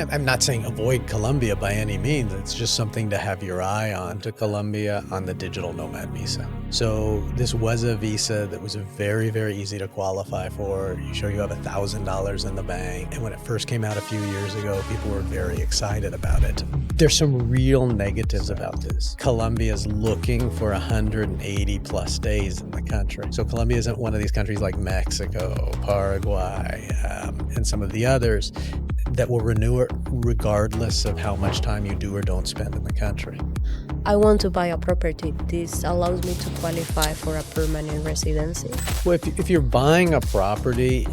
I'm not saying avoid Colombia by any means. It's just something to have your eye on to Colombia on the digital nomad visa. So this was a visa that was very, very easy to qualify for. You show you have $1,000 in the bank. And when it first came out a few years ago, people were very excited about it. There's some real negatives about this. Colombia is looking for 180 plus days in the country. So Colombia isn't one of these countries like Mexico, Paraguay, and some of the others that will renew it regardless of how much time you do or don't spend in the country. I want to buy a property. This allows me to qualify for a permanent residency. Well, if you're buying a property,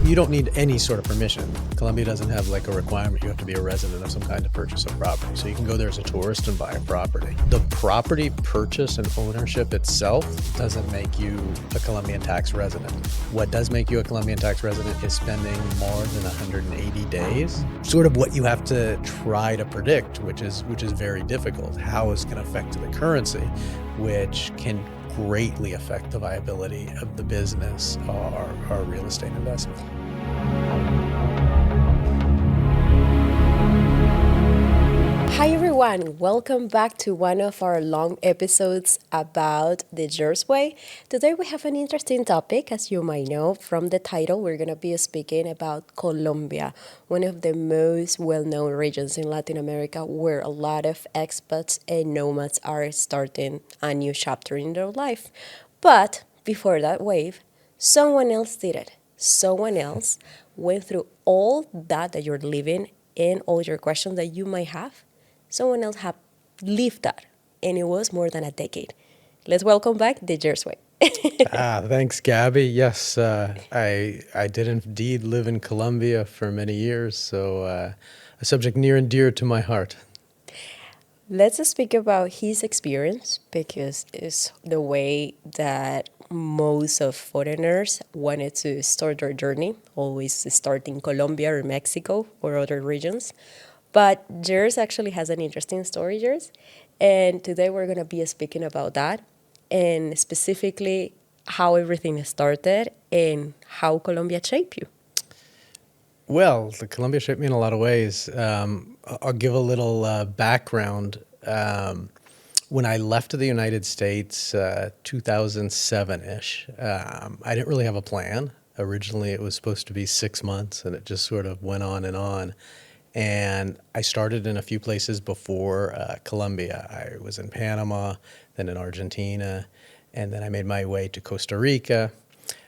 you don't need any sort of permission. Colombia doesn't have like a requirement you have to be a resident of some kind to purchase a property. So you can go there as a tourist and buy a property. The property purchase and ownership itself doesn't make you a Colombian tax resident. What does make you a Colombian tax resident is spending more than 180 days. Sort of what you have to try to predict, which is very difficult. How it's going to affect the currency, which can greatly affect the viability of the business or real estate investment. Hi everyone, welcome back to one of our long episodes about the Jerz way. Today we have an interesting topic, as you might know from the title. We're going to be speaking about Colombia, one of the most well-known regions in Latin America where a lot of expats and nomads are starting a new chapter in their life. But before that wave, someone else did it. Someone else went through all that you're living and all your questions that you might have. Someone else have lived that, and it was more than a decade. Let's welcome back the Jerz way. Thanks, Gabby. Yes, I did indeed live in Colombia for many years, so a subject near and dear to my heart. Let's speak about his experience because it's the way that most of foreigners wanted to start their journey, always start in Colombia or Mexico or other regions. But Jerz actually has an interesting story, Jerz. And today we're going to be speaking about that and specifically how everything started and how Colombia shaped you. Well, the Colombia shaped me in a lot of ways. I'll give a little background. When I left the United States, 2007-ish, I didn't really have a plan. Originally, it was supposed to be 6 months, and it just sort of went on and on. And I started in a few places before Colombia. I was in Panama, then in Argentina, and then I made my way to Costa Rica.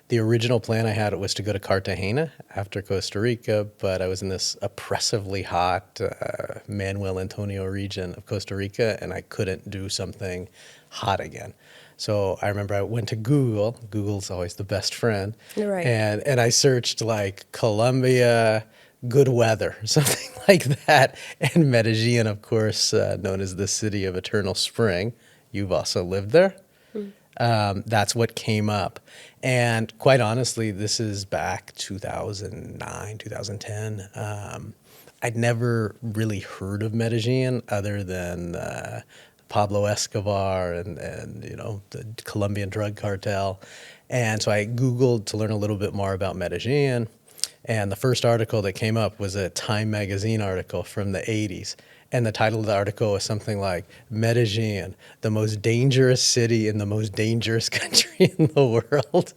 The original plan I had was to go to Cartagena after Costa Rica, but I was in this oppressively hot Manuel Antonio region of Costa Rica, and I couldn't do something hot again. So I remember I went to Google. Google's always the best friend. Right. And I searched like Colombia, good weather, something like that. And Medellín, of course, known as the city of eternal spring. You've also lived there. That's what came up. And quite honestly, this is back 2009, 2010. I'd never really heard of Medellín other than Pablo Escobar and you know, the Colombian drug cartel. And so I Googled to learn a little bit more about Medellín. And the first article that came up was a Time magazine article from the 80s. And the title of the article was something like, Medellín, the most dangerous city in the most dangerous country in the world.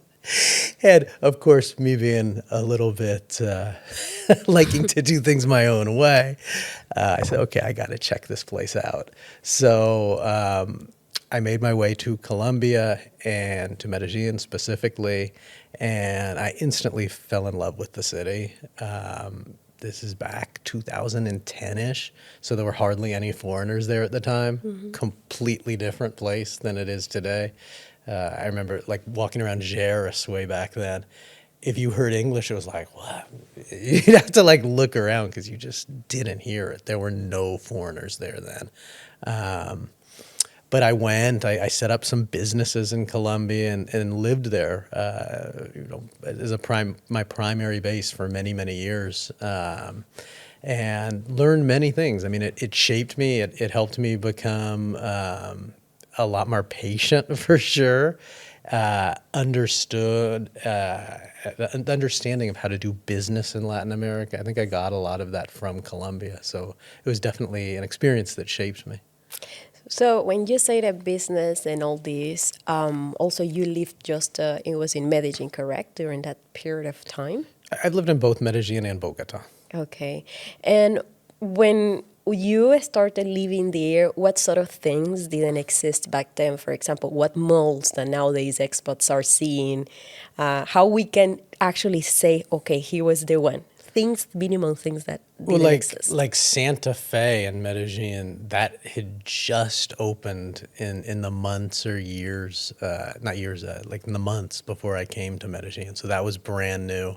And of course, me being a little bit liking to do things my own way, I said, okay, I got to check this place out. So I made my way to Colombia and to Medellín specifically, and I instantly fell in love with the city. This is back 2010-ish, so there were hardly any foreigners there at the time. Mm-hmm. Completely different place than it is today. I remember like walking around Jerz way back then. If you heard English, it was like, what? You'd have to like look around because you just didn't hear it. There were no foreigners there then. But I went, I set up some businesses in Colombia and lived there, as my primary base for many, many years, and learned many things. I mean, it shaped me. It helped me become a lot more patient for sure. understanding of how to do business in Latin America. I think I got a lot of that from Colombia. So it was definitely an experience that shaped me. So when you say that business and all this, also you lived just, it was in Medellin, correct, during that period of time? I've lived in both Medellin and Bogota. Okay. And when you started living there, what sort of things didn't exist back then? For example, what malls that nowadays expats are seeing? How we can actually say, okay, he was the one. Things, minimal things that Well, didn't exist. like Santa Fe and Medellin, that had just opened in the months or years, not years, like in the months before I came to Medellin. So that was brand new.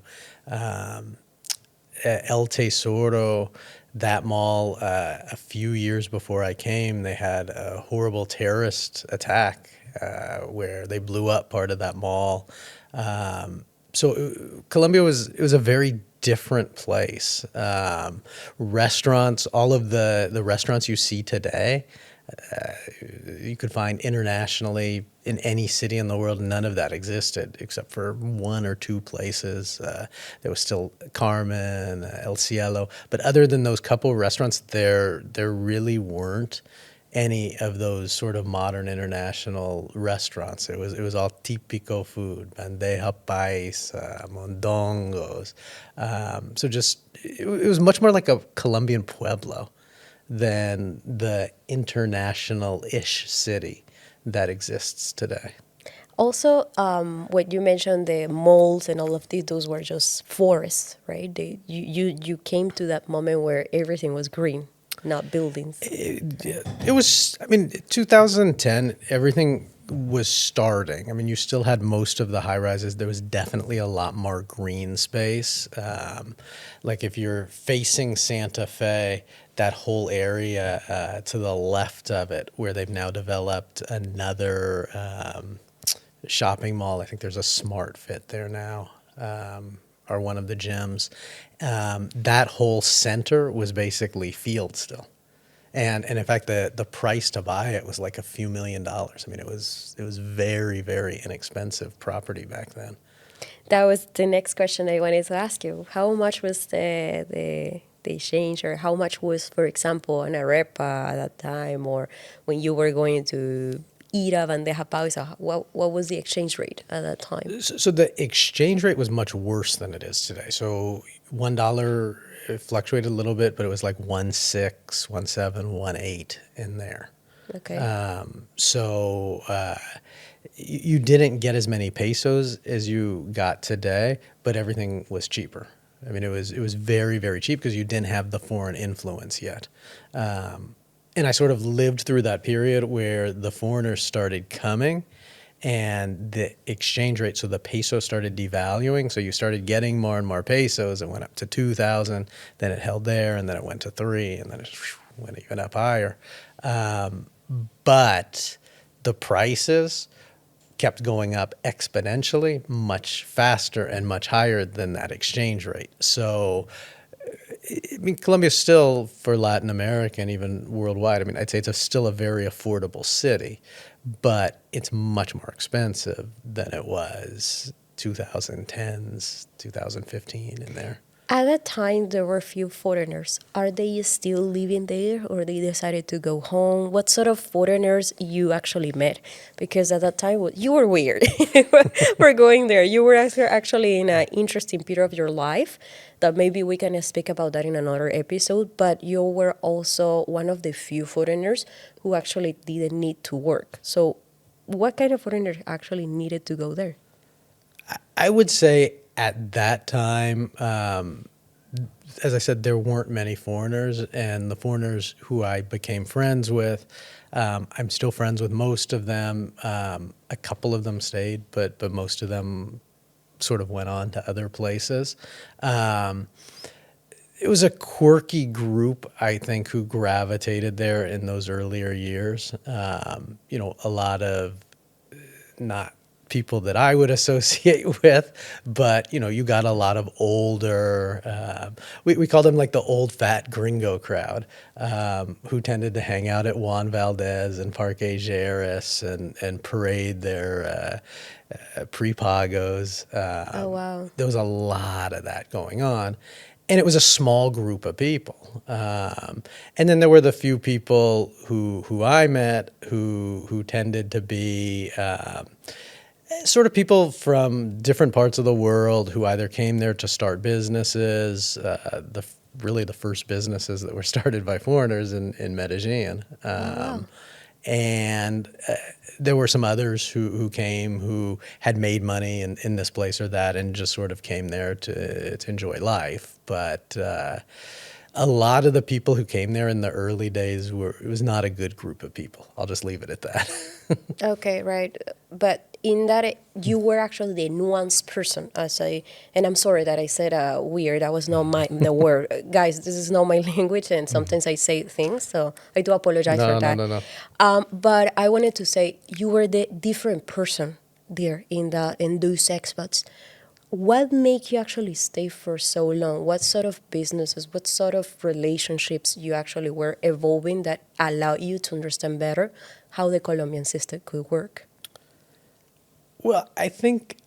El Tesoro, that mall, a few years before I came, they had a horrible terrorist attack where they blew up part of that mall. Colombia was a very different place. Restaurants, all of the restaurants you see today, you could find internationally in any city in the world. None of that existed except for one or two places. There was still Carmen, El Cielo, but other than those couple restaurants, there really weren't any of those sort of modern international restaurants. It was all típico food, bandeja paisa, mondongos. It was much more like a Colombian pueblo than the international-ish city that exists today. Also, what you mentioned, the malls and all of these, those were just forests, right? You came to that moment where everything was green, not buildings. It was, I mean, 2010, everything was starting. I mean, you still had most of the high rises. There was definitely a lot more green space. Like if you're facing Santa Fe, that whole area to the left of it, where they've now developed another shopping mall. I think there's a Smart Fit there now, or one of the gyms. That whole center was basically field still. And in fact, the price to buy it was like a few $1,000,000. I mean, it was very, very inexpensive property back then. That was the next question I wanted to ask you. How much was the exchange, or how much was, for example, an arepa at that time, or when you were going to eat a bandeja paisa? What was the exchange rate at that time? So the exchange rate was much worse than it is today. So $1 it fluctuated a little bit, but it was like 1.6, 1.7, 1.8 in there. Okay. You didn't get as many pesos as you got today, but everything was cheaper. I mean, it was very, very cheap because you didn't have the foreign influence yet. And I sort of lived through that period where the foreigners started coming and the exchange rate, so the peso started devaluing. So you started getting more and more pesos. It went up to 2,000, then it held there, and then it went to 3, and then it went even up higher. But the prices kept going up exponentially, much faster and much higher than that exchange rate. So, I mean, Colombia still, for Latin America and even worldwide, I mean, I'd say it's still a very affordable city, but it's much more expensive than it was 2010s, 2015 in there. At that time, there were few foreigners. Are they still living there, or they decided to go home? What sort of foreigners you actually met? Because at that time, you were weird for going there. You were actually in an interesting period of your life that maybe we can speak about that in another episode. But you were also one of the few foreigners who actually didn't need to work. So what kind of foreigner actually needed to go there? I would say at that time, as I said, there weren't many foreigners, and the foreigners who I became friends with, I'm still friends with most of them. A couple of them stayed, but most of them sort of went on to other places. It was a quirky group, I think, who gravitated there in those earlier years. A lot of not people that I would associate with, but you got a lot of older. We call them like the old fat gringo crowd, who tended to hang out at Juan Valdez and Parque Jerz and parade their prepagos. Oh, wow. There was a lot of that going on. And it was a small group of people. And then there were the few people who I met who tended to be sort of people from different parts of the world who either came there to start businesses, really the first businesses that were started by foreigners in Medellín. Wow. And there were some others who came who had made money in this place or that and just sort of came there to enjoy life. But a lot of the people who came there in the early days it was not a good group of people. I'll just leave it at that. Okay, right. But in that, you were actually the nuanced person, and I'm sorry that I said weird. That was not the word. Guys, this is not my language, and sometimes I say things, so I do apologize for that. No. But I wanted to say you were the different person there in those expats. What made you actually stay for so long? What sort of businesses, what sort of relationships you actually were evolving that allowed you to understand better how the Colombian system could work? Well, I think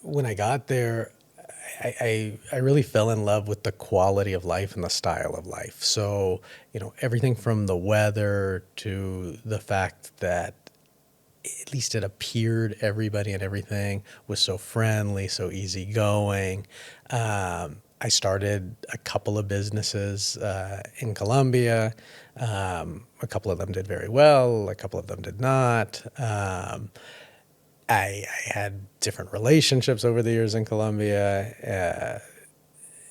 when I got there, I really fell in love with the quality of life and the style of life. So, everything from the weather to the fact that at least it appeared everybody and everything was so friendly, so easygoing. I started a couple of businesses in Colombia. A couple of them did very well. A couple of them did not. I had different relationships over the years in Colombia.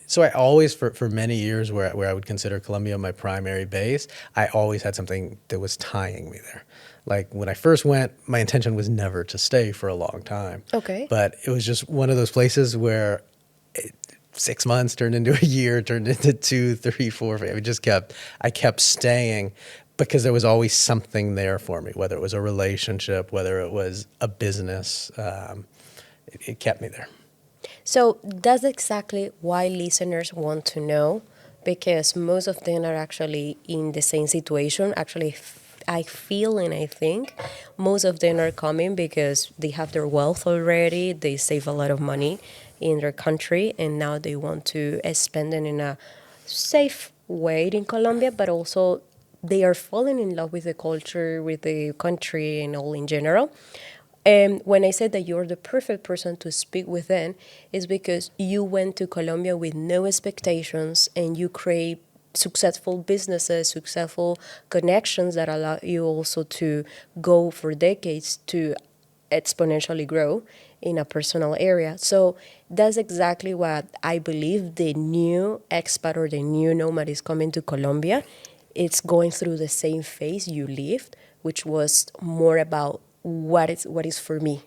So I always, for many years where I would consider Colombia my primary base, I always had something that was tying me there. Like when I first went, my intention was never to stay for a long time. Okay. But it was just one of those places where 6 months turned into a year, turned into 2, 3, 4. I kept staying because there was always something there for me, whether it was a relationship, whether it was a business. It kept me there. So that's exactly why listeners want to know, because most of them are actually in the same situation. Actually, I feel and I think most of them are coming because they have their wealth already. They save a lot of money in their country, and now they want to spend it in a safe way in Colombia, but also they are falling in love with the culture, with the country, and all in general. And when I said that you're the perfect person to speak with them, is because you went to Colombia with no expectations and you create successful businesses, successful connections that allow you also to go for decades to exponentially grow in a personal area. So that's exactly what I believe the new expat or the new nomad is coming to Colombia. It's going through the same phase you lived, which was more about what is for me,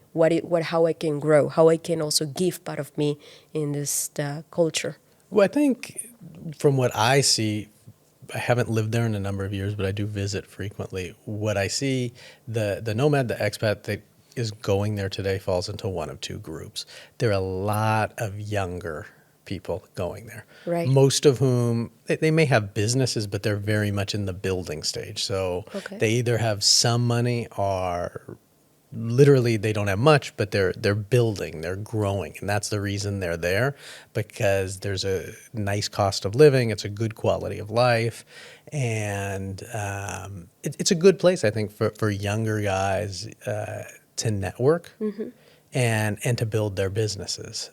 how I can grow, how I can also give part of me in this culture. Well, I think from what I see, I haven't lived there in a number of years, but I do visit frequently. What I see, the nomad, the expat that is going there today falls into one of two groups. There are a lot of younger people going there. Right. Most of whom, they may have businesses, but they're very much in the building stage. So Okay. they either have some money or literally they don't have much, but they're building, they're growing, and that's the reason they're there, because there's a nice cost of living, it's a good quality of life, and it's a good place, I think, for younger guys to network and to build their businesses.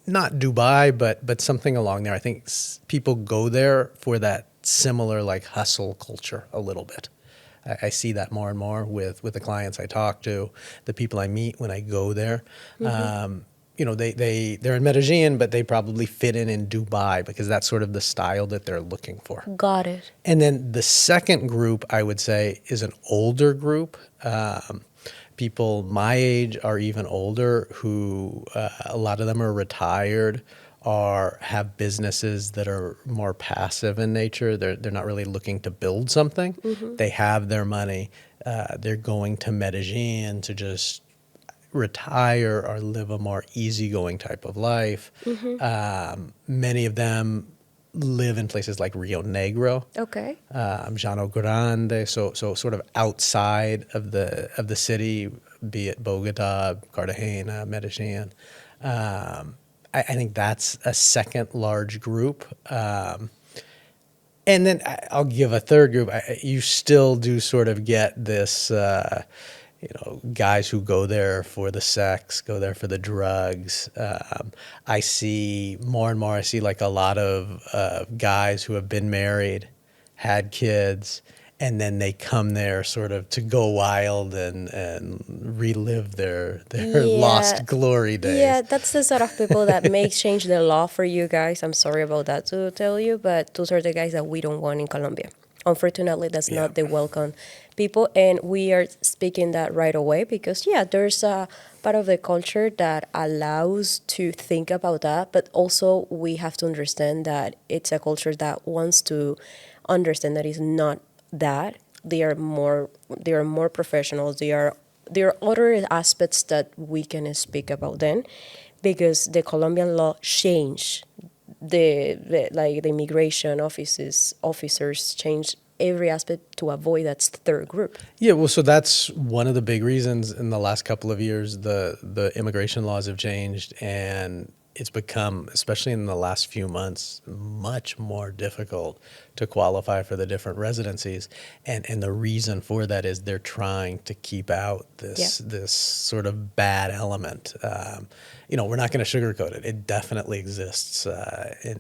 Not Dubai, but something along there. I think people go there for that similar like hustle culture a little bit. I see that more and more with the clients I talk to, the people I meet when I go there. They're in Medellín, but they probably fit in Dubai because that's sort of the style that they're looking for. Got it. And then the second group, I would say, is an older group. People my age or even older who a lot of them are retired are have businesses that are more passive in nature. They're not really looking to build something. They have their money. They're going to Medellín to just retire or live a more easygoing type of life. Many of them live in places like Rio Negro, Okay. Llano Grande, so sort of outside of the city, be it Bogota, Cartagena, Medellin. I think that's a second large group. And then I'll give a third group. You still do sort of get this, guys who go there for the sex, go there for the drugs. I see more and more. I see like a lot of guys who have been married, had kids, and then they come there sort of to go wild and relive their Yeah. lost glory days. Yeah, that's the sort of people that may change the law for you guys. I'm sorry about that to tell you, but those are the guys that we don't want in Colombia. Unfortunately, that's Yeah. not the welcome people, and we are speaking that right away because, yeah, there's a part of the culture that allows to think about that, but also we have to understand that it's a culture that wants to understand that it's not that. They are more professionals. There are other aspects that we can speak about then, because the Colombian law changed the immigration officers change every aspect to avoid that third group. Yeah, well, so that's one of the big reasons in the last couple of years the immigration laws have changed, and it's become, especially in the last few months, much more difficult to qualify for the different residencies. And the reason for that is they're trying to keep out this sort of bad element. We're not going to sugarcoat it. It definitely exists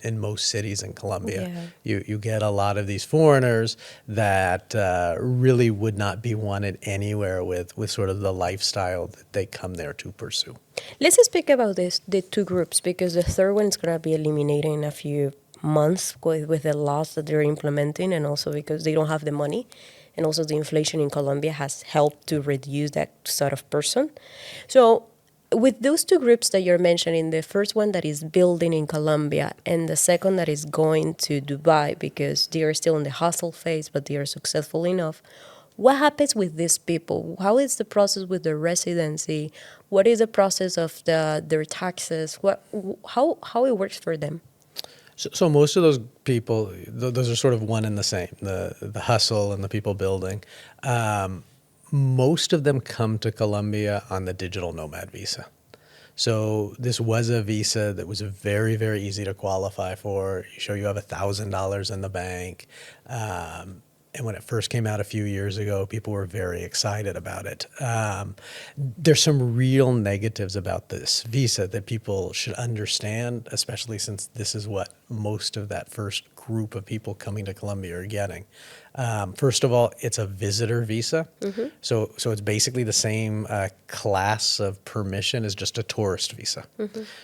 in most cities in Colombia. Yeah. You get a lot of these foreigners that really would not be wanted anywhere with sort of the lifestyle that they come there to pursue. Let's speak about the two groups, because the third one is going to be eliminated in a few months with the laws that they're implementing, and also because they don't have the money, and also the inflation in Colombia has helped to reduce that sort of person. So with those two groups that you're mentioning, the first one that is building in Colombia and the second that is going to Dubai because they are still in the hustle phase, but they are successful enough. What happens with these people? How is the process with the residency? What is the process of their taxes? How it works for them? So most of those people, those are sort of one and the same, the hustle and the people building. Most of them come to Colombia on the digital nomad visa. So this was a visa that was very, very easy to qualify for. You show you have $1,000 in the bank. And when it first came out a few years ago, people were very excited about it. There's some real negatives about this visa that people should understand, especially since this is what most of that first group of people coming to Colombia are getting. First of all, it's a visitor visa. So it's basically the same class of permission as just a tourist visa.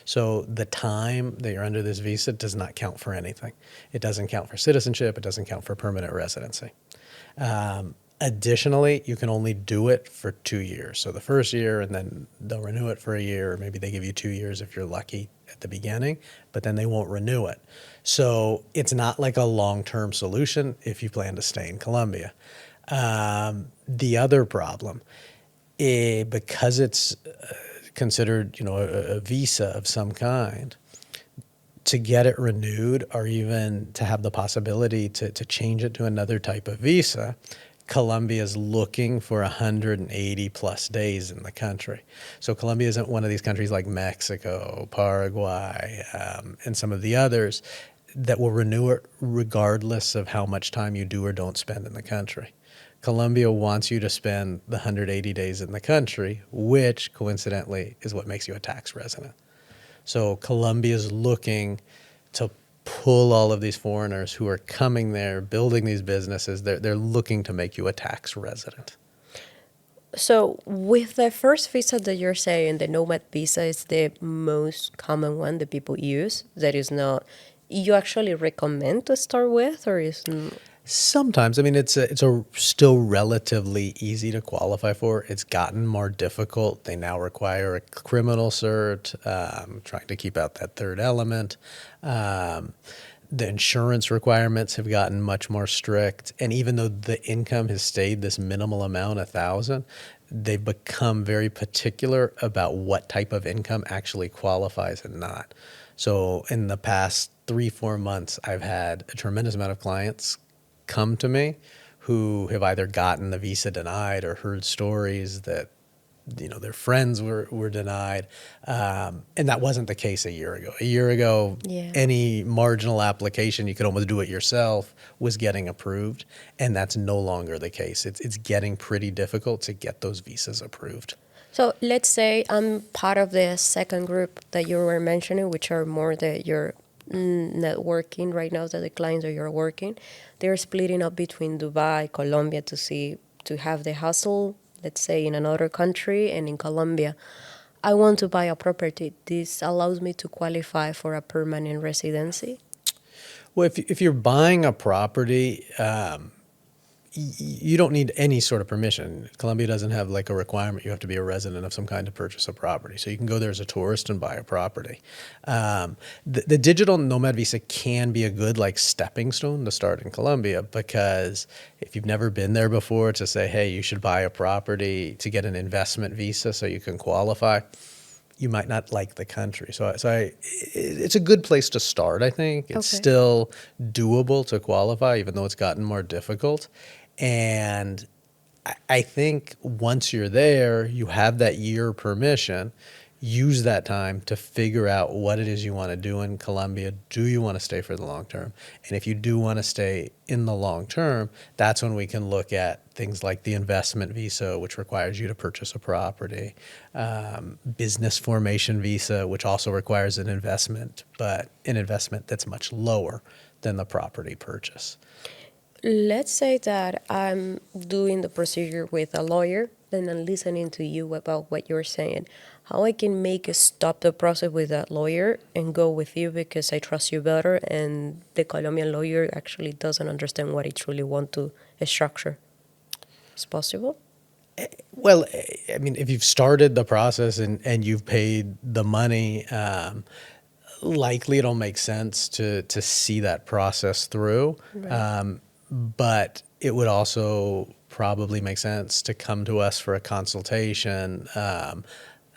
So the time that you're under this visa does not count for anything. It doesn't count for citizenship. It doesn't count for permanent residency. Additionally, you can only do it for 2 years. So the first year, and then they'll renew it for a year, or maybe they give you 2 years if you're lucky at the beginning, but then they won't renew it. So it's not like a long-term solution if you plan to stay in Colombia. The other problem, because it's considered, a visa of some kind, to get it renewed or even to have the possibility to change it to another type of visa, Colombia is looking for 180 plus days in the country. So Colombia isn't one of these countries like Mexico, Paraguay, and some of the others that will renew it regardless of how much time you do or don't spend in the country. Colombia wants you to spend the 180 days in the country, which coincidentally is what makes you a tax resident. So Colombia is looking to pull all of these foreigners who are coming there, building these businesses. They're looking to make you a tax resident. So with the first visa that you're saying, the Nomad visa is the most common one that people use. That is not, you actually recommend to start with, or is Sometimes, I mean, it's a still relatively easy to qualify for. It's gotten more difficult. They now require a criminal cert, trying to keep out that third element. Um, the insurance requirements have gotten much more strict, and even though the income has stayed this minimal amount, 1,000, they've become very particular about what type of income actually qualifies and not. So in the past 3, 4 months, I've had a tremendous amount of clients come to me who have either gotten the visa denied or heard stories that their friends were denied, and that wasn't the case a year ago. A year ago, Yeah. any marginal application you could almost do it yourself was getting approved, and that's no longer the case. It's getting pretty difficult to get those visas approved. So let's say I'm part of the second group that you were mentioning, which are more that you're networking right now, that the clients that you're working, they're splitting up between Dubai, Colombia to have the hustle, let's say in another country and in Colombia. I want to buy a property. This allows me to qualify for a permanent residency. Well, if you're buying a property, you don't need any sort of permission. Colombia doesn't have like a requirement you have to be a resident of some kind to purchase a property. So you can go there as a tourist and buy a property. The digital nomad visa can be a good like stepping stone to start in Colombia, because if you've never been there before, to say, hey, you should buy a property to get an investment visa so you can qualify, you might not like the country. It's a good place to start, I think. It's Okay. still doable to qualify, even though it's gotten more difficult. And I think once you're there, you have that year permission. Use that time to figure out what it is you want to do in Colombia. Do you want to stay for the long term? And if you do want to stay in the long term, that's when we can look at things like the investment visa, which requires you to purchase a property, business formation visa, which also requires an investment, but an investment that's much lower than the property purchase. Let's say that I'm doing the procedure with a lawyer, then I'm listening to you about what you're saying. How I can make a stop the process with that lawyer and go with you because I trust you better, and the Colombian lawyer actually doesn't understand what he truly want to structure. It's possible. Well, I mean, if you've started the process and you've paid the money, likely it'll make sense to see that process through. Right. But it would also probably make sense to come to us for a consultation.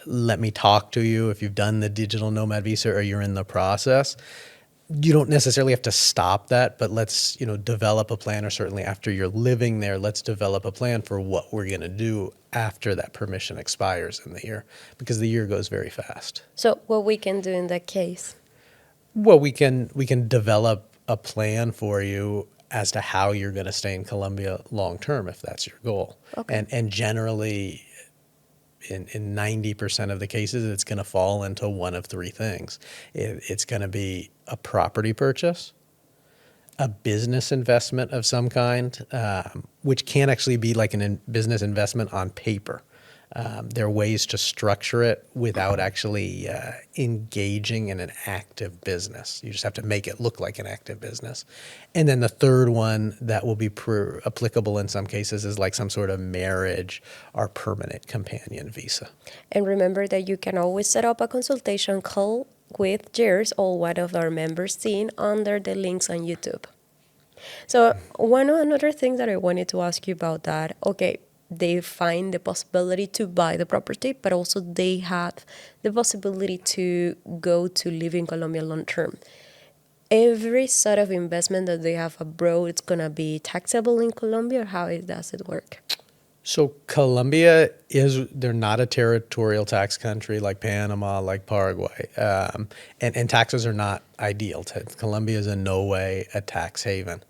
Let me talk to you if you've done the digital nomad visa or you're in the process. You don't necessarily have to stop that, but let's, develop a plan, or certainly after you're living there, let's develop a plan for what we're going to do after that permission expires in the year, because the year goes very fast. So what we can do in that case? Well, we can develop a plan for you as to how you're going to stay in Colombia long term, if that's your goal. Okay. And generally, in 90% of the cases, it's going to fall into one of three things. It's going to be a property purchase, a business investment of some kind, which can actually be like a business investment on paper. There are ways to structure it without actually engaging in an active business. You just have to make it look like an active business. And then the third one that will be applicable in some cases is like some sort of marriage or permanent companion visa. And remember that you can always set up a consultation call with Jerz or one of our members seen under the links on YouTube. So another thing that I wanted to ask you about that, okay, they find the possibility to buy the property, but also they have the possibility to go to live in Colombia long term. Every sort of investment that they have abroad, it's gonna be taxable in Colombia, or does it work? So Colombia they're not a territorial tax country like Panama, like Paraguay. And taxes are not ideal. Colombia is in no way a tax haven.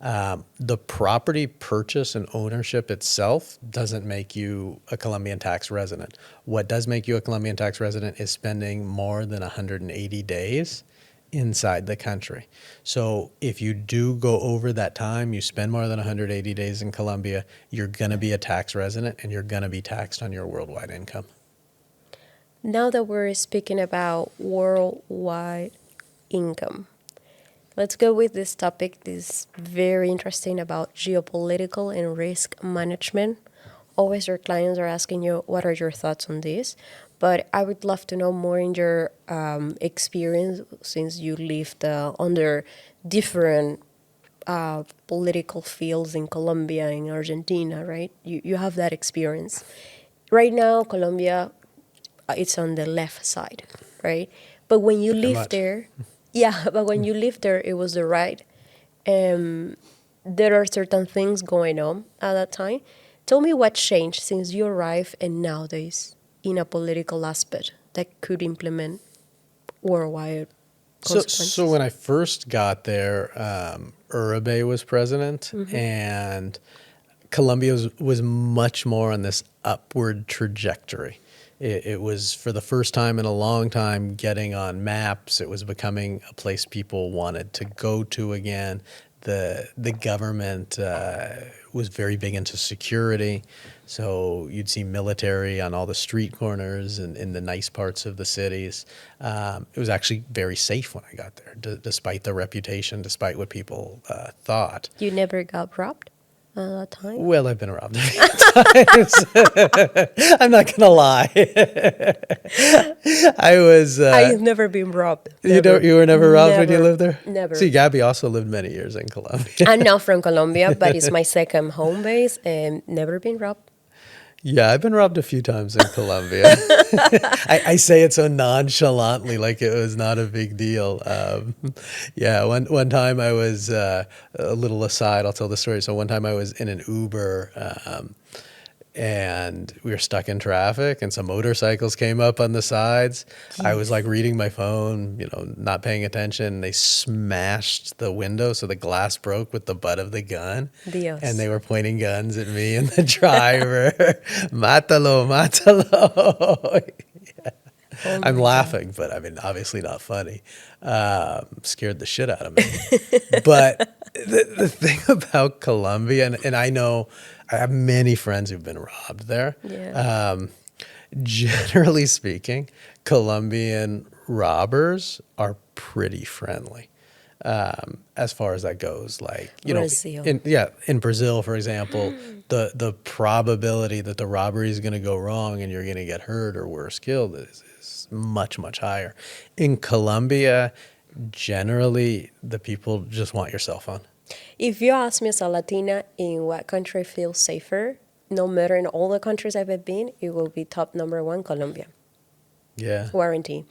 The property purchase and ownership itself doesn't make you a Colombian tax resident. What does make you a Colombian tax resident is spending more than 180 days inside the country. So if you do go over that time, you spend more than 180 days in Colombia, you're going to be a tax resident and you're going to be taxed on your worldwide income. Now that we're speaking about worldwide income, Let's go with this topic. This is very interesting about geopolitical and risk management. Always your clients are asking you, what are your thoughts on this? But I would love to know more in your experience since you lived under different political fields in Colombia, in Argentina, right? You have that experience. Right now, Colombia, it's on the left side, right? But when you Very lived much. there, yeah, but when you lived there, it was the right. Um, there are certain things going on at that time. Tell me what changed since you arrived and nowadays in a political aspect that could implement worldwide So consequences. when I first got there, Uribe was president, Mm-hmm. and Colombia was much more on this upward trajectory. It was for the first time in a long time getting on maps. It was becoming a place people wanted to go to again. The government was very big into security, so you'd see military on all the street corners and in the nice parts of the cities. It was actually very safe when I got there, despite the reputation, despite what people thought. You never got robbed at that time? Well, I've been robbed a few times. I'm not gonna lie. I was. I've never been robbed. You don't. Never. You were never robbed when you Never. lived there. Never. See, Gabby also lived many years in Colombia. I'm not from Colombia, but it's my second home base and never been robbed. Yeah, I've been robbed a few times in Colombia. I say it so nonchalantly, like it was not a big deal. Yeah, one time I was a little aside. I'll tell the story. So one time I was in an Uber. And we were stuck in traffic and some motorcycles came up on the sides. I was like reading my phone, not paying attention. They smashed the window so the glass broke with the butt of the gun. And Dios. they were pointing guns at me and the driver. Mátalo, mátalo. Oh I'm my laughing, but I mean, obviously not funny. Scared the shit out of me. But the thing about Colombia, and I know I have many friends who've been robbed there. Yeah. Generally speaking, Colombian robbers are pretty friendly. As far as that goes, like Brazil. in Brazil, for example, the probability that the robbery is going to go wrong and you're going to get hurt or worse killed is much higher. In Colombia, generally, the people just want your cell phone. If you ask me as a Latina in what country feels safer, no matter in all the countries I've been, it will be top number one, Colombia. Yeah. Warranty.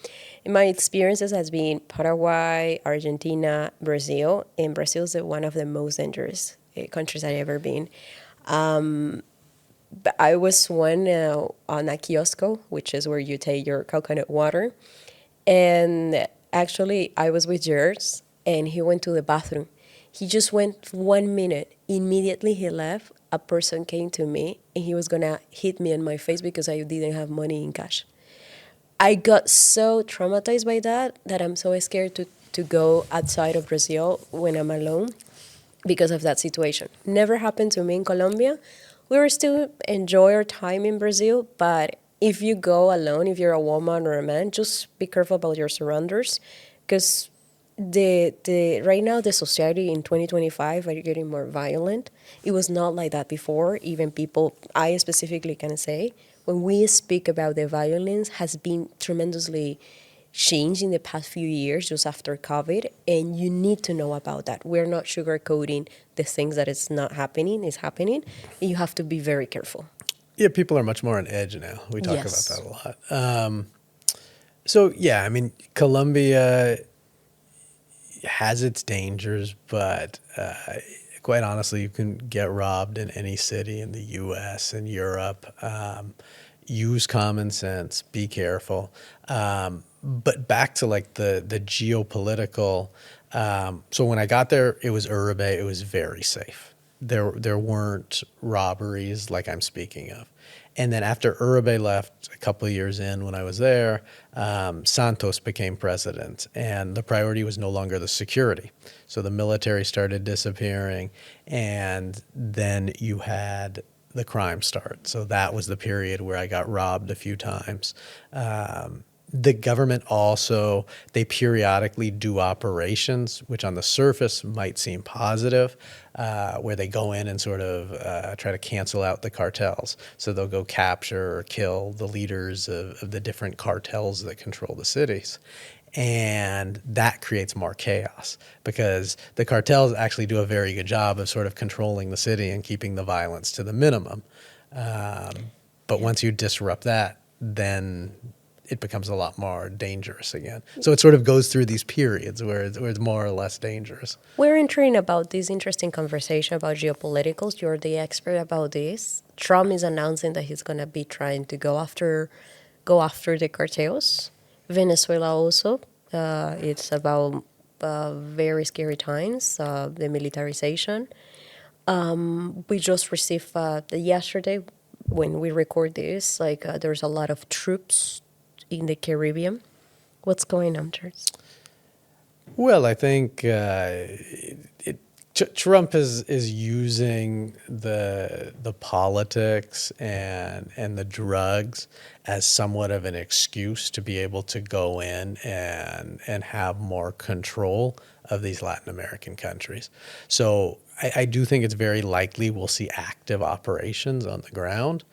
In my experiences has been Paraguay, Argentina, Brazil, and Brazil is one of the most dangerous countries I've ever been. But I was one on a kiosco, which is where you take your coconut water. And actually, I was with Jerz, and he went to the bathroom. He just went 1 minute. Immediately he left. A person came to me, and he was going to hit me in my face because I didn't have money in cash. I got so traumatized by that I'm so scared to go outside of Brazil when I'm alone because of that situation. Never happened to me in Colombia. We were still enjoy our time in Brazil, but if you go alone, if you're a woman or a man, just be careful about your surroundings, because the right now the society in 2025 are getting more violent. It was not like that before. Even people, I specifically can say, when we speak about the violence has been tremendously changed in the past few years just after COVID, and you need to know about that. We're not sugarcoating the things that is not happening, is happening, and you have to be very careful. Yeah, people are much more on edge now. We talk about Yes. that a lot. So yeah, I mean, Colombia has its dangers, but quite honestly, you can get robbed in any city in the U.S. and Europe. Use common sense. Be careful. But back to like the geopolitical. So when I got there, it was Uribe. It was very safe. There weren't robberies like I'm speaking of. And then after Uribe left, a couple of years in when I was there, Santos became president, and the priority was no longer the security. So the military started disappearing, and then you had the crime start. So that was the period where I got robbed a few times. The government also, they periodically do operations, which on the surface might seem positive, where they go in and sort of try to cancel out the cartels. So they'll go capture or kill the leaders of the different cartels that control the cities. And that creates more chaos because the cartels actually do a very good job of sort of controlling the city and keeping the violence to the minimum. But once you disrupt that, then it becomes a lot more dangerous again. So it sort of goes through these periods where it's more or less dangerous. We're entering about this interesting conversation about geopoliticals. You're the expert about this. Trump is announcing that he's going to be trying to go after the cartels. Venezuela also. It's about very scary times, the militarization. We just received yesterday when we record this, there's a lot of troops in the Caribbean. What's going on, Jerz? Well, I think Trump is using the politics and the drugs as somewhat of an excuse to be able to go in and have more control of these Latin American countries. So I do think it's very likely we'll see active operations on the ground,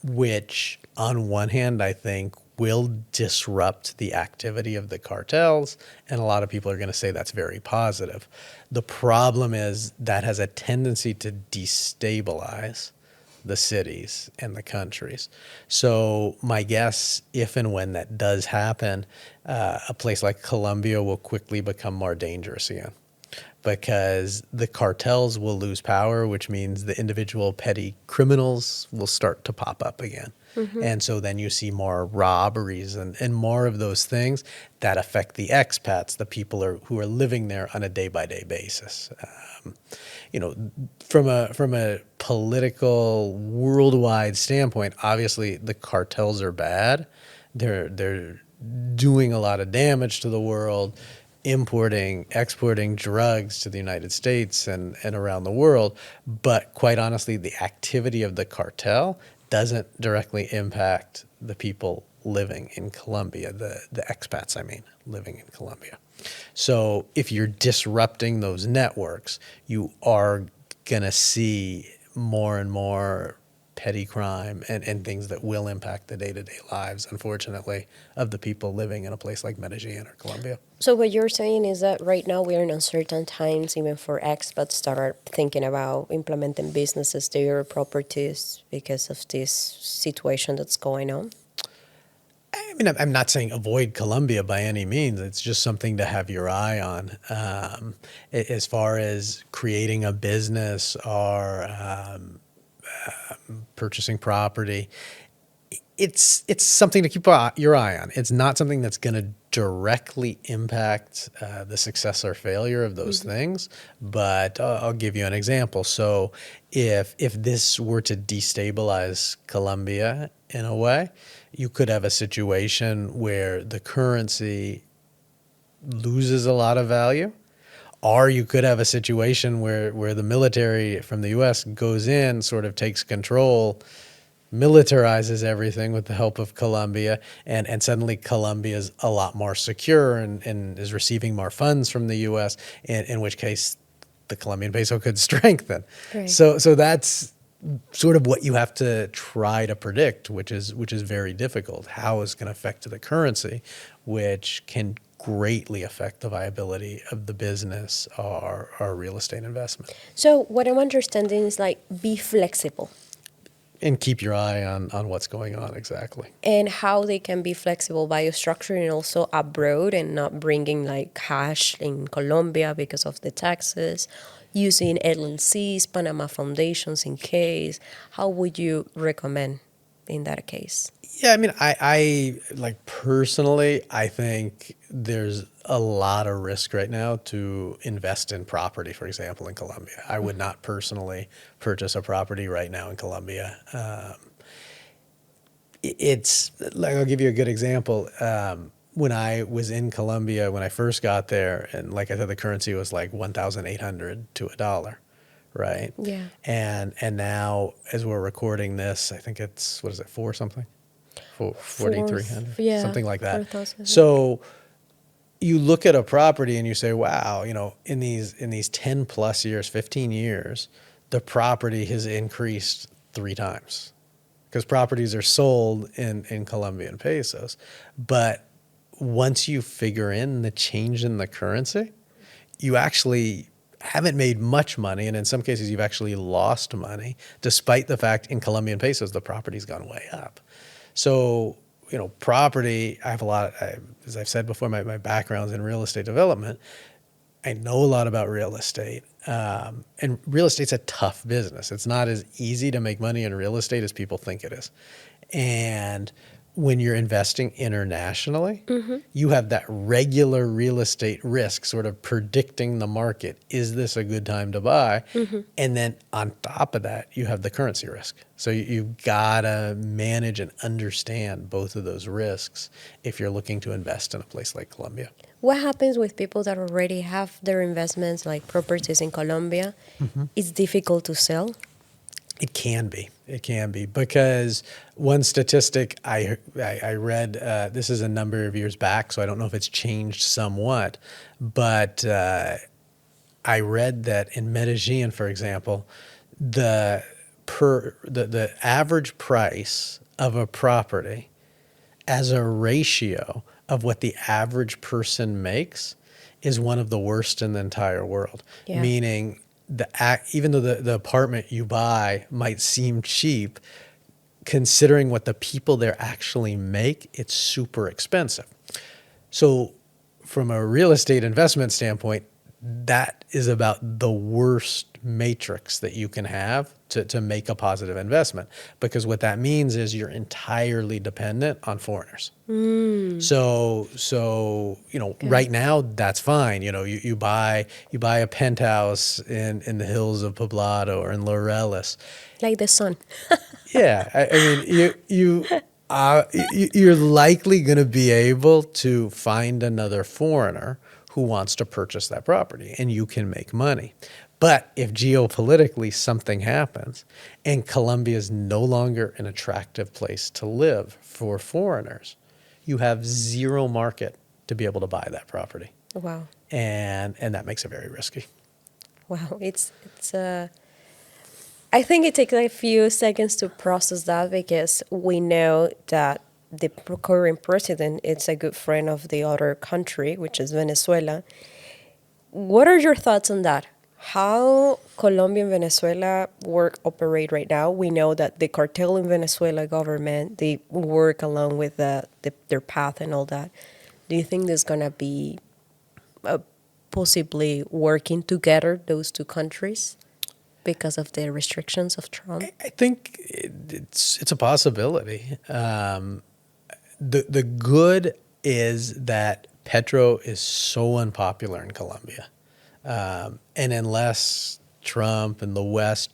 which on one hand I think will disrupt the activity of the cartels, and a lot of people are going to say that's very positive. The problem is that has a tendency to destabilize the cities and the countries. So my guess, if and when that does happen, a place like Colombia will quickly become more dangerous again, because the cartels will lose power, which means the individual petty criminals will start to pop up again. And so then you see more robberies and more of those things that affect the expats, the people who are living there on a day-by-day basis. From a political worldwide standpoint, obviously the cartels are bad. They're doing a lot of damage to the world, exporting drugs to the United States and around the world. But quite honestly, the activity of the cartel doesn't directly impact the people living in Colombia, the expats, I mean, living in Colombia. So if you're disrupting those networks, you are going to see more and more petty crime and things that will impact the day-to-day lives, unfortunately, of the people living in a place like Medellín or Colombia. So what you're saying is that right now we're in uncertain times, even for expats that are thinking about implementing businesses there, properties, because of this situation that's going on? I mean, I'm not saying avoid Colombia by any means. It's just something to have your eye on. As far as creating a business or purchasing property, it's something to keep your eye on. It's not something that's going to directly impact the success or failure of those things, but I'll give you an example. So if this were to destabilize Colombia in a way, you could have a situation where the currency loses a lot of value, or you could have a situation where the military from the U.S. goes in, sort of takes control, militarizes everything with the help of Colombia, and suddenly Colombia is a lot more secure and is receiving more funds from the U.S., in which case the Colombian peso could strengthen. Right. So that's sort of what you have to try to predict, which is very difficult. How it's going to affect the currency, which can greatly affect the viability of the business or real estate investment. So what I'm understanding is be flexible. And keep your eye on what's going on exactly. And how they can be flexible by structuring also abroad and not bringing cash in Colombia because of the taxes, using LLCs, Panama foundations in case. How would you recommend in that case? Yeah, I mean, I like personally, I think there's a lot of risk right now to invest in property, for example, in Colombia. I would not personally purchase a property right now in Colombia. It's like, I'll give you a good example. When I was in Colombia, when I first got there, and like I said, the currency was like 1,800 to a dollar, right? Yeah. And now, as we're recording this, I think it's, what is it, 4 something? 4,300, Yeah, something like that. 4,000. So you look at a property and you say, wow, in these 10 plus years, 15 years, the property has increased 3 times because properties are sold in Colombian pesos. But once you figure in the change in the currency, you actually haven't made much money. And in some cases, you've actually lost money, despite the fact in Colombian pesos, the property's gone way up. So, property, I have as I've said before, my background's in real estate development. I know a lot about real estate. And real estate's a tough business. It's not as easy to make money in real estate as people think it is. And when you're investing internationally, you have that regular real estate risk, sort of predicting the market. Is this a good time to buy? And then on top of that, you have the currency risk. So you've got to manage and understand both of those risks if you're looking to invest in a place like Colombia. What happens with people that already have their investments, like properties in Colombia? It's difficult to sell. It can be. It can be because one statistic I read, this is a number of years back, so I don't know if it's changed somewhat, but I read that in Medellín, for example, the average price of a property as a ratio of what the average person makes is one of the worst in the entire world. Yeah. Meaning, even though the apartment you buy might seem cheap, considering what the people there actually make, it's super expensive. So, from a real estate investment standpoint, that is about the worst matrix that you can have to make a positive investment, because what that means is you're entirely dependent on foreigners. So right now that's fine. You buy a penthouse in the hills of Poblado or in Laureles. Like the sun. Yeah, I mean you're likely going to be able to find another foreigner who wants to purchase that property, and you can make money. But if geopolitically something happens and Colombia is no longer an attractive place to live for foreigners, you have zero market to be able to buy that property. Wow. And that makes it very risky. Wow. It's I think it takes a few seconds to process that, because we know that the current president is a good friend of the other country, which is Venezuela. What are your thoughts on that? How Colombia and Venezuela operate right now? We know that the cartel in Venezuela government, they work along with their path and all that. Do you think there's going to be possibly working together, those two countries, because of the restrictions of Trump? I think it's a possibility. The good is that Petro is so unpopular in Colombia. And unless Trump and the West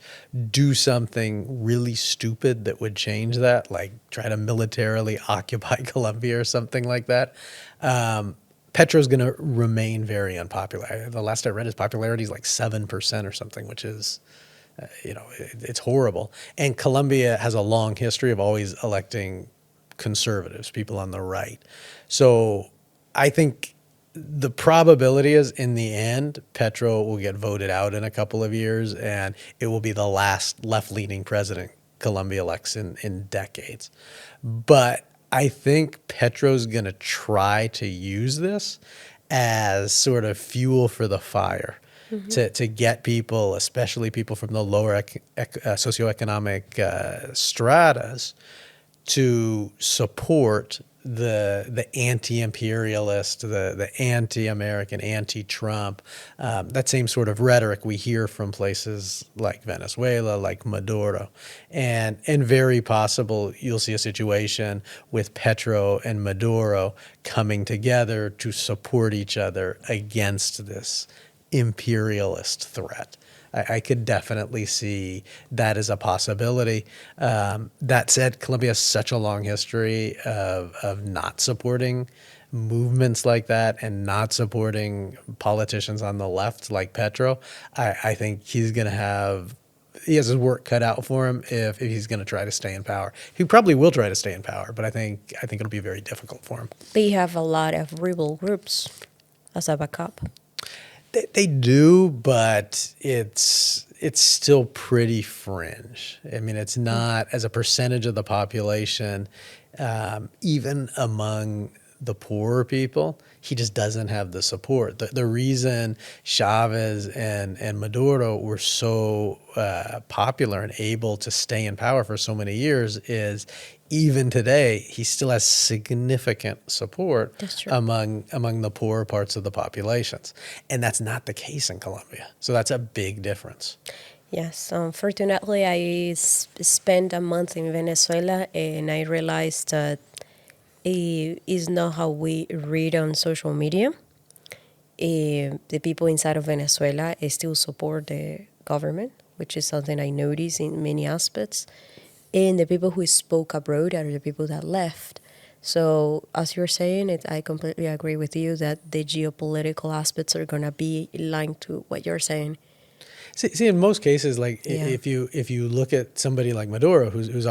do something really stupid that would change that, like try to militarily occupy Colombia or something like that, Petro's going to remain very unpopular. The last I read, his popularity is like 7% or something, which is, it's horrible. And Colombia has a long history of always electing conservatives, people on the right. So I think the probability is, in the end, Petro will get voted out in a couple of years, and it will be the last left-leaning president Colombia elects in decades. But I think Petro's going to try to use this as sort of fuel for the fire, to get people, especially people from the lower socioeconomic stratas, to support the anti-imperialist, the anti-American, anti-Trump, that same sort of rhetoric we hear from places like Venezuela, like Maduro. And very possible you'll see a situation with Petro and Maduro coming together to support each other against this imperialist threat. I could definitely see that as a possibility. That said, Colombia has such a long history of not supporting movements like that and not supporting politicians on the left like Petro. I think he's going to have has his work cut out for him if he's going to try to stay in power. He probably will try to stay in power, but I think it'll be very difficult for him. They have a lot of rebel groups as a backup. They do, but it's still pretty fringe. I mean, it's not as a percentage of the population, even among the poorer people. He just doesn't have the support. The reason Chavez and Maduro were so popular and able to stay in power for so many years is even today, he still has significant support among the poorer parts of the populations. And that's not the case in Colombia. So that's a big difference. Yes, unfortunately, I spent a month in Venezuela and I realized that it is not how we read on social media. The people inside of Venezuela still support the government, which is something I noticed in many aspects. And the people who spoke abroad are the people that left. So as you're saying, I completely agree with you that the geopolitical aspects are going to be aligned to what you're saying. See, in most cases, like if you look at somebody like Maduro, who's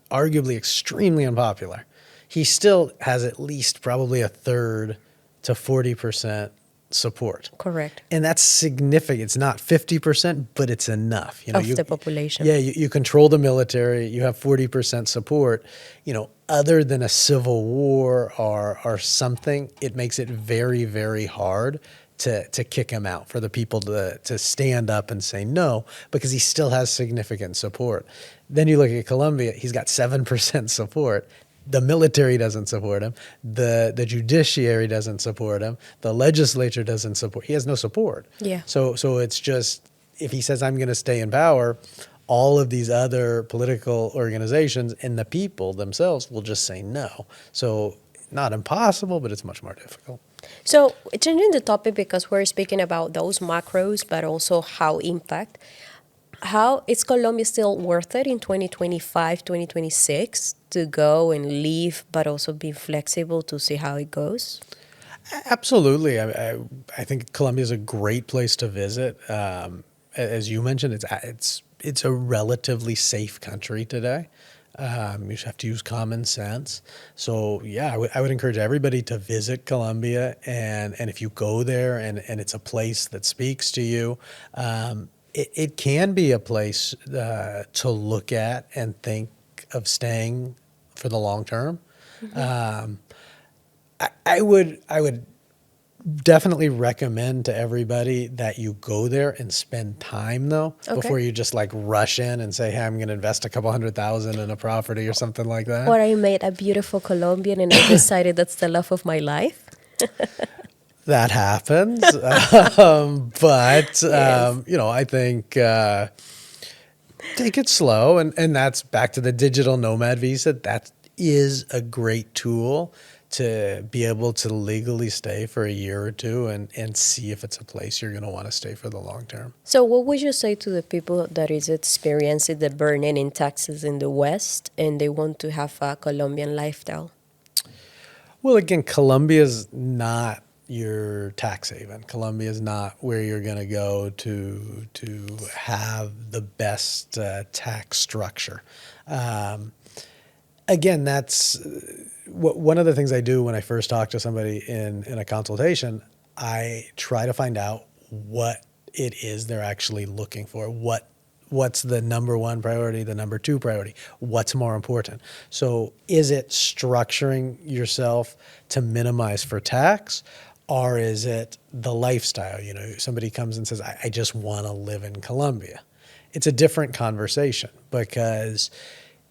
arguably extremely unpopular, he still has at least probably a third to 40% support. Correct. And that's significant. It's not 50%, but it's enough. Of the population. Yeah, you control the military. You have 40% support. Other than a civil war or something, it makes it very, very hard to kick him out, for the people to stand up and say no, because he still has significant support. Then you look at Colombia, he's got 7% support. The military doesn't support him. The judiciary doesn't support him. The legislature doesn't support. He has no support. Yeah. So it's just, if he says, I'm going to stay in power, all of these other political organizations and the people themselves will just say no. So not impossible, but it's much more difficult. So changing the topic, because we're speaking about those macros, but also how impact. How is Colombia still worth it in 2025, 2026 to go and leave, but also be flexible to see how it goes? Absolutely. I think Colombia is a great place to visit. As you mentioned, it's a relatively safe country today. You just have to use common sense. So yeah, I would encourage everybody to visit Colombia, and if you go there and it's a place that speaks to you, it can be a place to look at and think of staying for the long term. Mm-hmm. I would definitely recommend to everybody that you go there and spend time, though, before you just like rush in and say, hey, I'm going to invest a couple $100,000 in a property or something like that. Or I met a beautiful Colombian and I decided that's the love of my life. That happens. But, I think take it slow. And that's back to the digital nomad visa. That is a great tool to be able to legally stay for a year or two and see if it's a place you're going to want to stay for the long term. So what would you say to the people that is experiencing the burden in taxes in the West and they want to have a Colombian lifestyle? Well, again, Colombia is not your tax haven. Colombia is not where you're going to go to have the best tax structure. Again, that's one of the things I do when I first talk to somebody in a consultation. I try to find out what it is they're actually looking for. What's the number one priority, the number two priority? What's more important? So is it structuring yourself to minimize for tax, or is it the lifestyle? Somebody comes and says, I just want to live in Colombia. It's a different conversation, because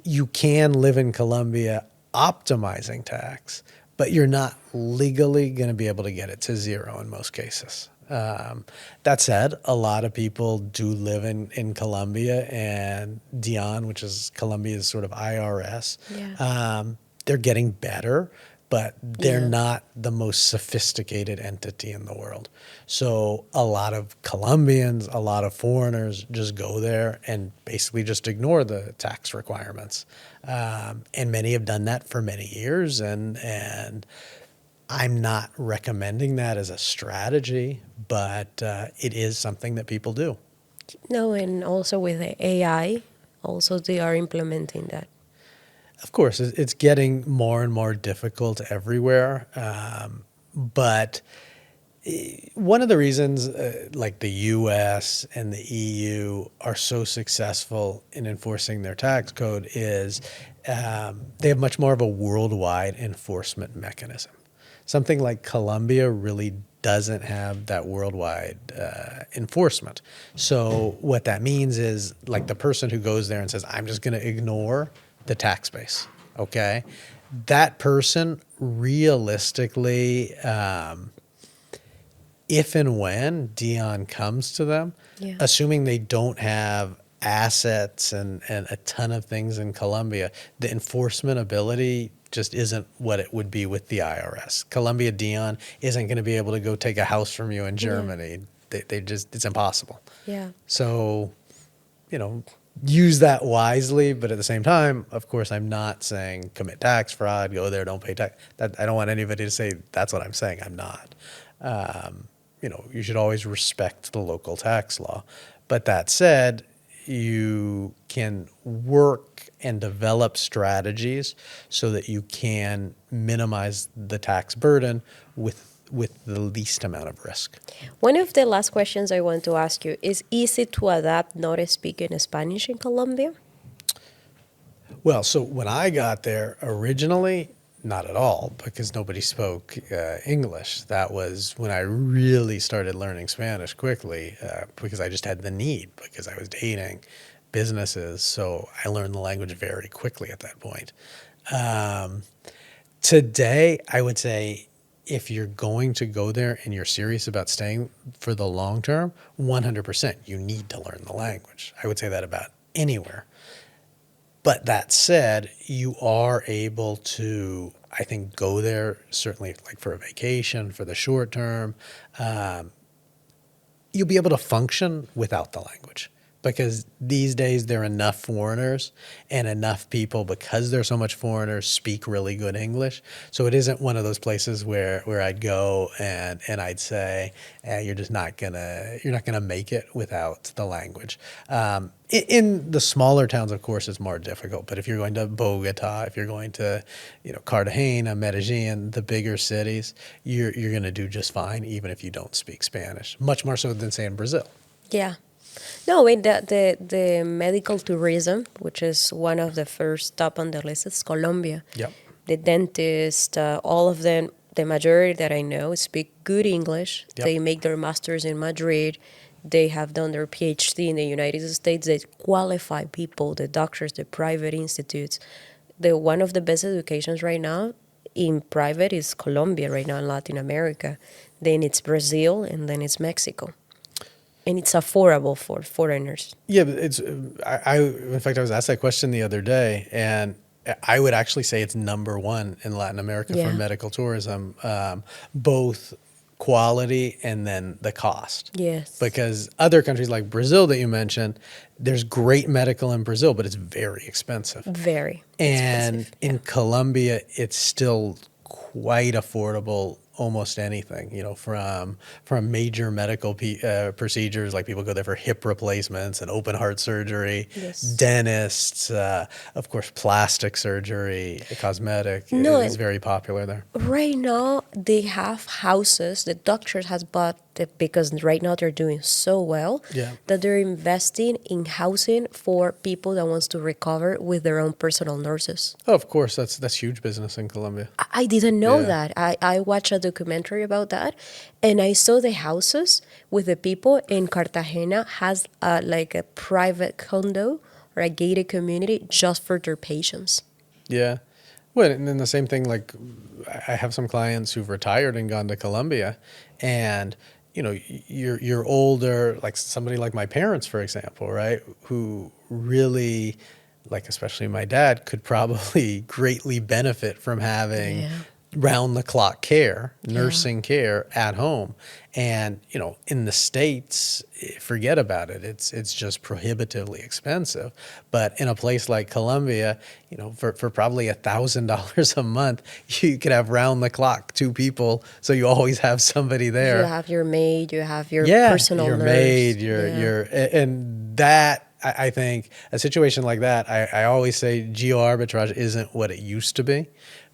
you can live in Colombia optimizing tax, but you're not legally going to be able to get it to zero in most cases. That said, a lot of people do live in Colombia, and DIAN, which is Colombia's sort of IRS, they're getting better, but they're not the most sophisticated entity in the world. So a lot of Colombians, a lot of foreigners just go there and basically just ignore the tax requirements. And many have done that for many years, and I'm not recommending that as a strategy, but it is something that people do. No, and also with the AI, also they are implementing that. Of course, it's getting more and more difficult everywhere. But one of the reasons like the US and the EU are so successful in enforcing their tax code is they have much more of a worldwide enforcement mechanism. Something like Colombia really doesn't have that worldwide enforcement. So what that means is like the person who goes there and says, I'm just going to ignore the tax base, okay? That person realistically, if and when Dion comes to them, Yeah. assuming they don't have assets and a ton of things in Colombia, the enforcement ability just isn't what it would be with the IRS. Colombia Dion isn't going to be able to go take a house from you in Germany. They just, it's impossible. Yeah. So, you know, use that wisely, but at the same time, of course, I'm not saying commit tax fraud, go there, don't pay tax. That, I don't want anybody to say that's what I'm saying. I'm not. You know, you should always respect the local tax law. But that said, you can work and develop strategies so that you can minimize the tax burden with the least amount of risk. One of the last questions I want to ask you is easy to adapt not speaking Spanish in Colombia? Well, so when I got there originally, not at all, because nobody spoke English. That was when I really started learning Spanish quickly, because I just had the need, because I was dating businesses. So I learned the language very quickly at that point. Today, I would say if you're going to go there and you're serious about staying for the long term, 100%, you need to learn the language. I would say that about anywhere. But that said, you are able to, I think, go there, certainly like for a vacation, for the short term. You'll be able to function without the language, because these days there are enough foreigners and enough people, because there's so much foreigners, speak really good English. So it isn't one of those places where I'd go and I'd say, you're not gonna make it without the language. In the smaller towns, of course, it's more difficult. But if you're going to Bogota, if you're going to, Cartagena, Medellín, the bigger cities, you're going to do just fine, even if you don't speak Spanish. Much more so than, say, in Brazil. Yeah. No, wait, the medical tourism, which is one of the first top on the list, is Colombia. Yep. The dentist, all of them, the majority that I know speak good English. Yep. They make their masters in Madrid. They have done their PhD in the United States. They qualify people, the doctors, the private institutes. One of the best educations right now in private is Colombia right now in Latin America. Then it's Brazil, and then it's Mexico. And it's affordable for foreigners. Yeah, but it's, in fact, I was asked that question the other day, and I would actually say it's number one in Latin America for medical tourism, both quality and then the cost. Yes. Because other countries like Brazil that you mentioned, there's great medical in Brazil, but it's very expensive. Very And expensive. in Colombia, it's still quite affordable. Almost anything, from major medical procedures, like people go there for hip replacements and open heart surgery, Yes. dentists, of course, plastic surgery, cosmetic is very popular there. Right now, they have houses. The doctors has bought it because right now they're doing so well that they're investing in housing for people that wants to recover with their own personal nurses. Oh, of course, that's huge business in Colombia. I didn't know that. I watched a documentary about that, and I saw the houses with the people in Cartagena has like a private condo or a gated community just for their patients. Yeah. Well, and then the same thing, like I have some clients who've retired and gone to Colombia, and you're older, like somebody like my parents, for example, right, who really, like especially my dad, could probably greatly benefit from having round the clock care, Yeah. nursing care at home. And, in the States, forget about it. It's just prohibitively expensive. But in a place like Colombia, for probably $1,000 a month, you could have round the clock 2 people. So you always have somebody You there. have your maid, you have your Yeah, personal your nurse. maid, Yeah. and that I think a situation like that, I always say geo arbitrage isn't what it used to be,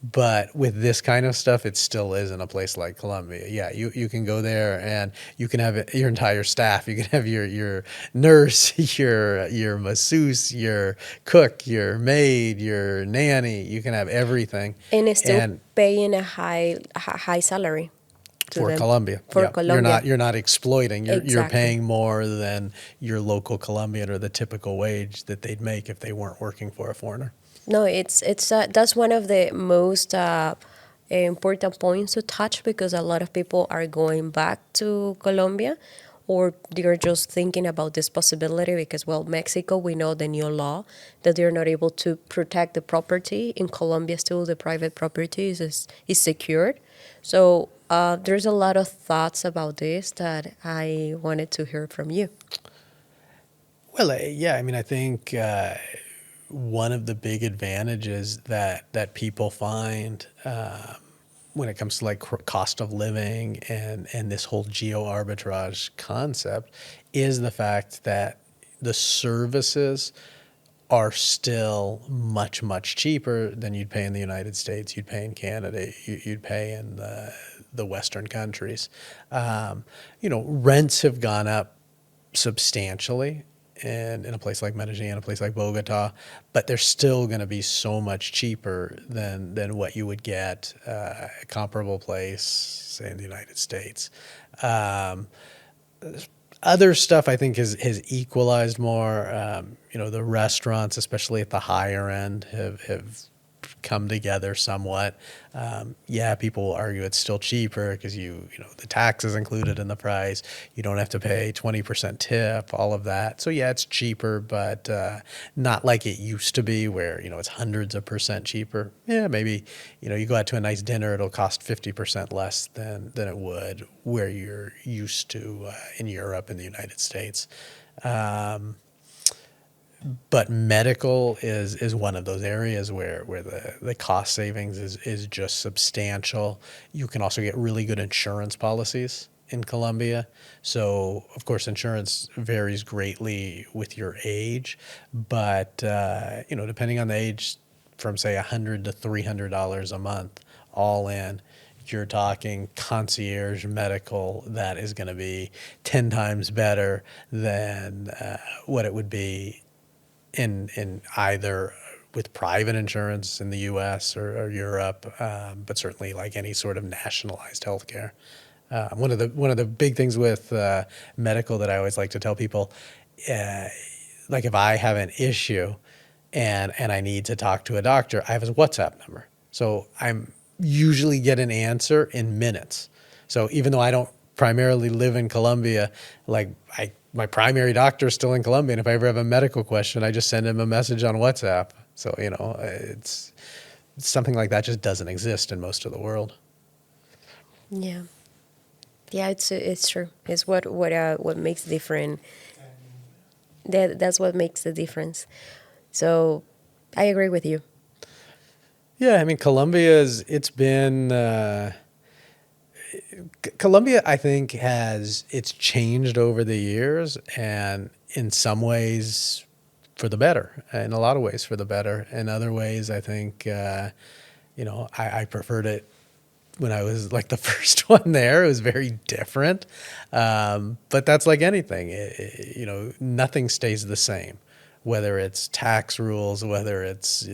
but with this kind of stuff, it still is in a place like Colombia. Yeah, you can go there and you can have your entire staff. You can have your nurse, your masseuse, your cook, your maid, your nanny. You can have everything, And it's still and paying a high salary to for them Colombia. for Yeah, Colombia. you're not exploiting. You're Exactly. paying more than your local Colombian or the typical wage that they'd make if they weren't working for a foreigner. No, it's that's one of the most important points to touch because a lot of people are going back to Colombia, or they're just thinking about this possibility because, well, Mexico, we know the new law that they're not able to protect the property. In Colombia, still the private property is secured. So there's a lot of thoughts about this that I wanted to hear from you. Well, yeah. I mean, I think one of the big advantages that people find when it comes to like cost of living and this whole geo arbitrage concept is the fact that the services are still much cheaper than you'd pay in the United States, you'd pay in Canada, you'd pay in the Western countries. Rents have gone up substantially in a place like Medellin, a place like Bogota, but they're still going to be so much cheaper than what you would get a comparable place, say in the United States. Um, Other stuff I think has equalized more. The restaurants, especially at the higher end, have come together somewhat. Yeah, people will argue it's still cheaper because the tax is included in the price. You don't have to pay 20% tip, all of that. So yeah, it's cheaper, but not like it used to be where it's hundreds of percent cheaper. Yeah, maybe you go out to a nice dinner, it'll cost 50% less than it would where you're used to in Europe and the United States. But medical is one of those areas where the cost savings is just substantial. You can also get really good insurance policies in Colombia. So, of course, insurance varies greatly with your age, but depending on the age, from say $100 to $300 a month, all in, you're talking concierge medical that is going to be 10 times better than what it would be in either with private insurance in the U.S. or Europe, but certainly like any sort of nationalized healthcare. One of the big things with medical that I always like to tell people, uh, like if I have an issue and I need to talk to a doctor, I have his WhatsApp number, so I'm usually get an answer in minutes. So even though I don't primarily live in Colombia, like my primary doctor is still in Colombia, and if I ever have a medical question, I just send him a message on WhatsApp. So it's something like that just doesn't exist in most of the world. Yeah. Yeah, it's true. It's what makes different. That's what makes the difference. So, I agree with you. Yeah, I mean it's been Colombia. I think it's changed over the years, and in some ways for the better. In a lot of ways for the better. In other ways, I think I preferred it when I was like the first one there. It was very different, but that's like anything. Nothing stays the same, whether it's tax rules, whether it's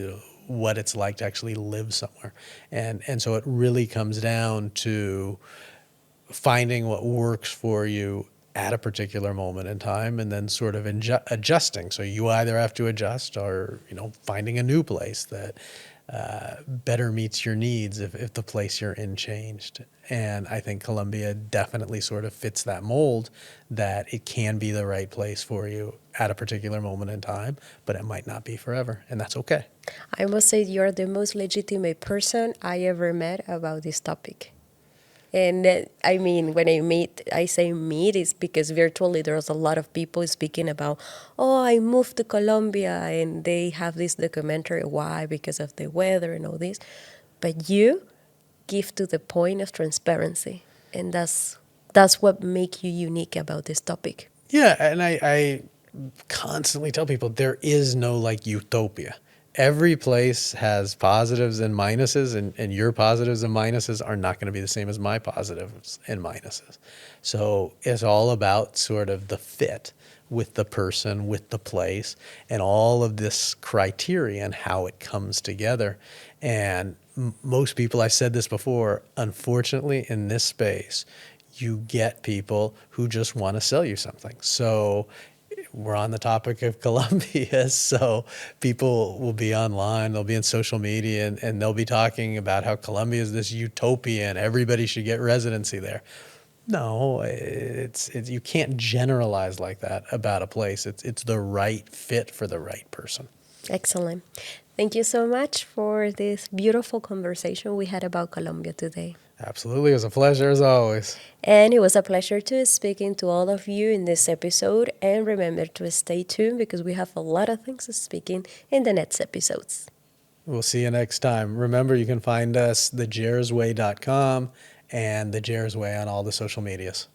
what it's like to actually live somewhere, and so it really comes down to finding what works for you at a particular moment in time and then sort of adjusting. So you either have to adjust or, finding a new place that better meets your needs if the place you're in changed. And I think Colombia definitely sort of fits that mold, that it can be the right place for you at a particular moment in time, but it might not be forever, and that's okay. I must say you're the most legitimate person I ever met about this topic. And I mean, when I say meet is because virtually there's a lot of people speaking about, oh, I moved to Colombia, and they have this documentary, why? Because of the weather and all this. But you give to the point of transparency, and that's what makes you unique about this topic. Yeah, and I constantly tell people there is no like utopia. Every place has positives and minuses, and your positives and minuses are not going to be the same as my positives and minuses. So it's all about sort of the fit with the person, with the place, and all of this criteria and how it comes together. And most people, I said this before, unfortunately, in this space, you get people who just want to sell you something. So we're on the topic of Colombia, so people will be online, they'll be in social media, and they'll be talking about how Colombia is this utopia and everybody should get residency there. No, it's you can't generalize like that about a place. It's the right fit for the right person. Excellent. Thank you so much for this beautiful conversation we had about Colombia today. Absolutely, it was a pleasure as always. And it was a pleasure to speaking to all of you in this episode. And remember to stay tuned because we have a lot of things to speaking in the next episodes. We'll see you next time. Remember, you can find us thejerzway.com and the Jerz Way on all the social medias.